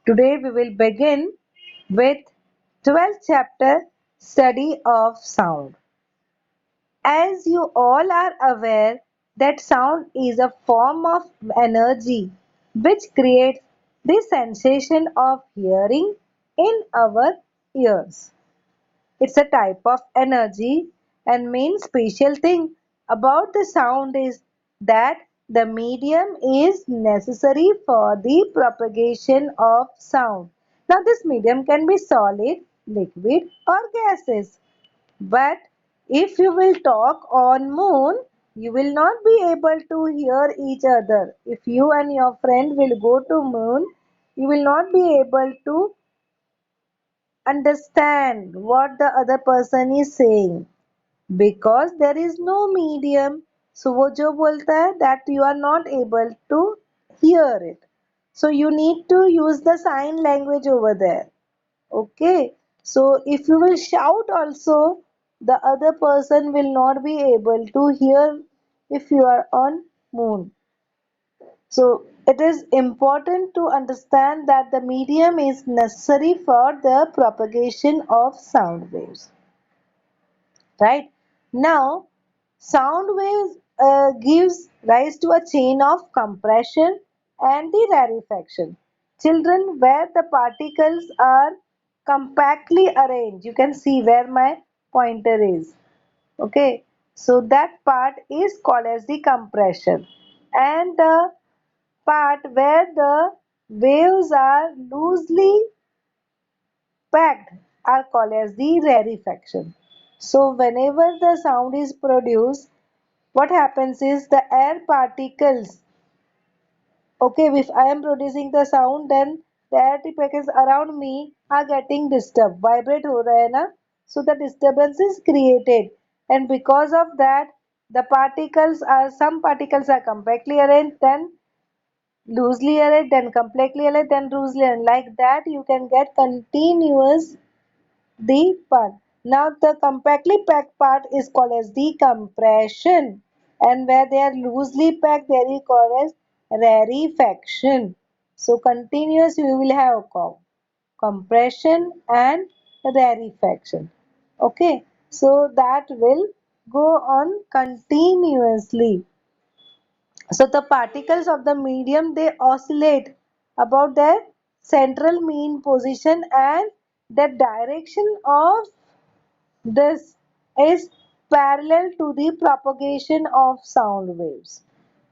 Today we will begin with 12th chapter Study of Sound. As you all are aware that sound is a form of energy which creates the sensation of hearing in our ears. It's a type of energy and main special thing about the sound is that the medium is necessary for the propagation of sound. Now this medium can be solid, liquid or gases. But if you will talk on moon, you will not be able to hear each other. If you and your friend will go to moon, you will not be able to understand what the other person is saying because there is no medium. So वो जो बोलता है that you are not able to hear it. So you need to use the sign language over there. Okay. So if you will shout also, the other person will not be able to hear if you are on moon. So it is important to understand that the medium is necessary for the propagation of sound waves. Right? Now, sound waves gives rise to a chain of compression and the rarefaction. Children, where the particles are compactly arranged, you can see where my pointer is. Okay, so that part is called as the compression, and the part where the waves are loosely packed are called as the rarefaction. So whenever the sound is produced, what happens is the air particles, okay, if I am producing the sound, then the air particles around me are getting disturbed, vibrate हो रहा है ना, so the disturbance is created, and because of that, the particles are some particles are compactly arranged, then loosely arranged, then compactly arranged, then loosely arranged. Like that, you can get continuous the part. Now the compactly packed part is called as the compression, and where they are loosely packed they are called as rarefaction. So continuous you will have compression and rarefaction. Okay, so that will go on continuously. So the particles of the medium they oscillate about their central mean position, and the direction of this is parallel to the propagation of sound waves.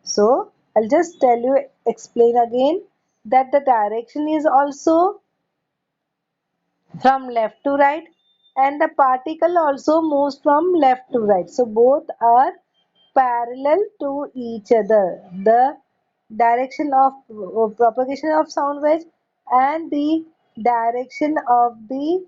So I'll just tell you, explain again that the direction is also from left to right, and the particle also moves from left to right. So both are parallel to each other. The direction of propagation of sound waves and the direction of the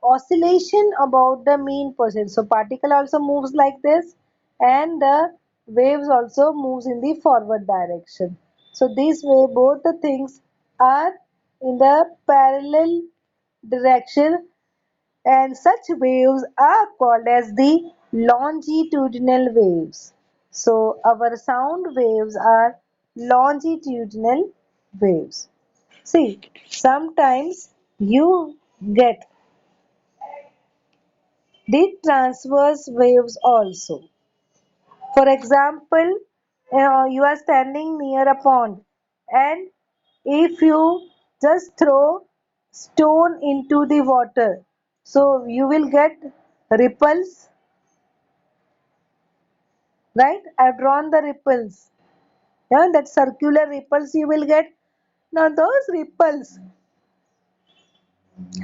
oscillation about the mean position. So particle also moves like this, and the waves also moves in the forward direction. So this way both the things are in the parallel direction, and such waves are called as the longitudinal waves. So our sound waves are longitudinal waves. See, sometimes you get the transverse waves also. For example, you are standing near a pond, and if you just throw stone into the water, so you will get ripples, right? I've drawn the ripples. Yeah, that circular ripples you will get. Now those ripples,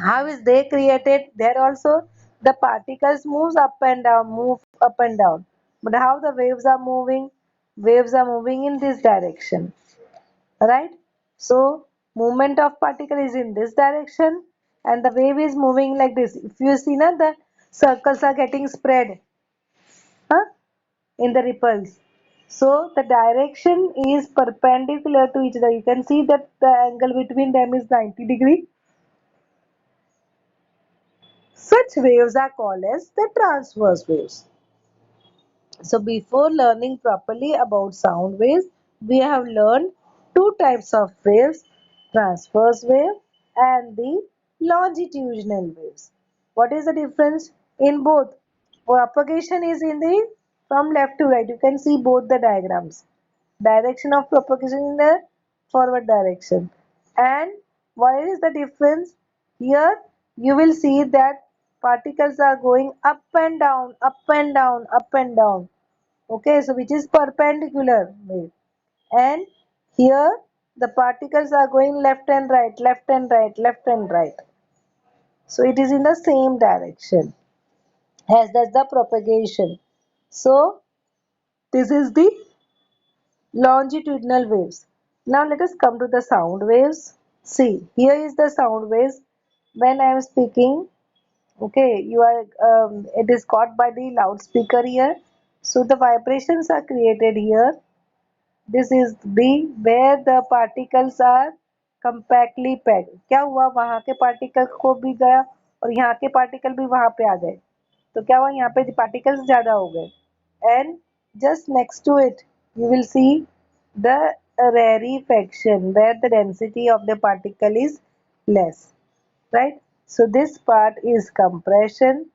how is they created? There also the particles moves up and down, move up and down. But how the waves are moving? Waves are moving in this direction, right? So movement of particle is in this direction, and the wave is moving like this. If you see now, the circles are getting spread, huh, in the ripples. So the direction is perpendicular to each other. You can see that the angle between them is 90 degree. Such waves are called as the transverse waves. So before learning properly about sound waves, we have learned two types of waves, transverse wave and the longitudinal waves. What is the difference in both? Propagation is in the from left to right. You can see both the diagrams. Direction of propagation in the forward direction. And what is the difference? Here you will see that particles are going up and down, up and down, up and down. Okay, so which is perpendicular wave. And here the particles are going left and right, left and right, left and right. So it is in the same direction as does the propagation. So this is the longitudinal waves. Now let us come to the sound waves. See, here is the sound waves. When I am speaking, okay, you are it is caught by the loudspeaker here. So the vibrations are created here. This is the where the particles are compactly packed. क्या हुआ वहां के particle को भी गया और यहाँ के पार्टिकल भी वहां पे आ गए. तो क्या हुआ यहाँ पे पार्टिकल्स ज्यादा हो गए. And just next to it you will see the rarefaction where the density of the particle is less, right? So this part is compression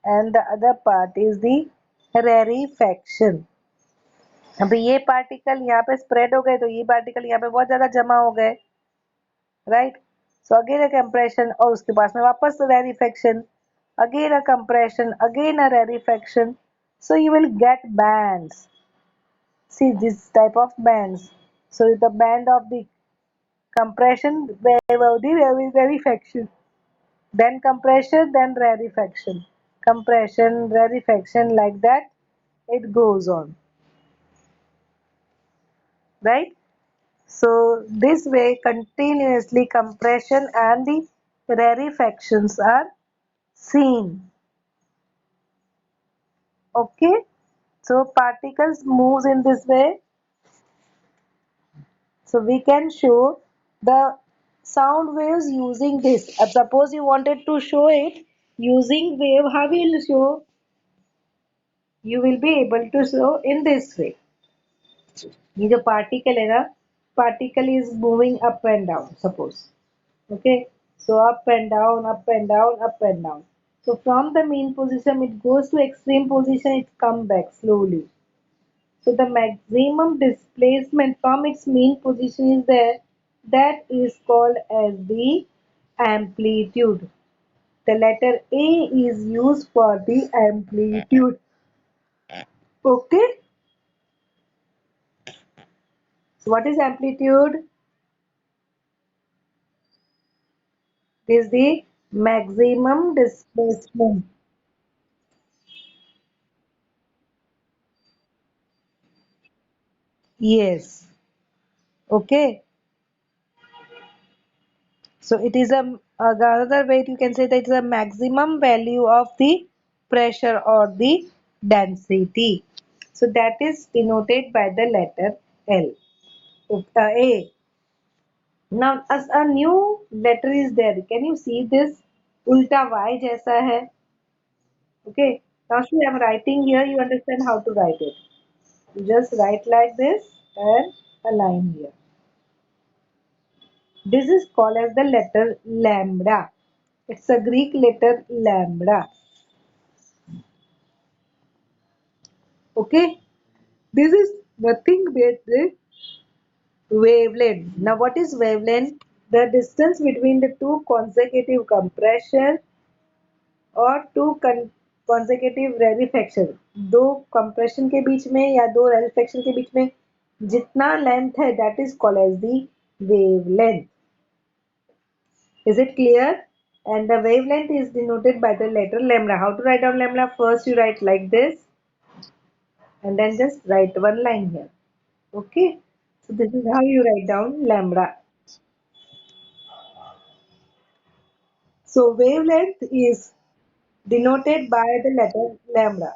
and the other part is the rarefaction. अभी ये particle यहाँ पे spread हो गए तो ये particle यहाँ पे बहुत ज्यादा जमा हो गए, right? So again a compression और उसके पास में वापस rarefaction, again a compression, again a rarefaction. So you will get bands. See this type of bands. So the band of the compression, wave of the rarefaction, then compression, then rarefaction, compression, rarefaction, like that it goes on, right? So this way continuously compression and the rarefactions are seen. Okay. So particles moves in this way. So we can show the sound waves using this. Suppose you wanted to show it using wave, how will you show? You will be able to show in this way. ये जो particle है ना, particle is moving up and down. Suppose. Okay, so up and down, up and down, up and down. So from the mean position it goes to extreme position, it come back slowly. So the maximum displacement from its mean position is there, that is called as the amplitude. The letter A is used for the amplitude. Okay, so what is amplitude? It is the maximum displacement. Yes. Okay. So it is another way you can say that it is a maximum value of the pressure or the density. So that is denoted by the letter L. A. Now as a new letter is there. Can you see this? Ulta Y जैसा है. Okay. Now see I am writing here. You understand how to write it. You just write like this and a line here. This is called as the letter lambda. It's a Greek letter lambda. Okay. This is nothing but the wavelength. Now what is wavelength? The distance between the two consecutive compression और to consecutive rarefaction. दो compression के बीच में या दो rarefaction के बीच में जितना length है that is called as the wavelength. Is it clear? And the wavelength is denoted by the letter lambda. How to write down lambda? First you write like this and then just write one line here. Okay. So this is how you write down lambda. So wavelength is denoted by the letter lambda.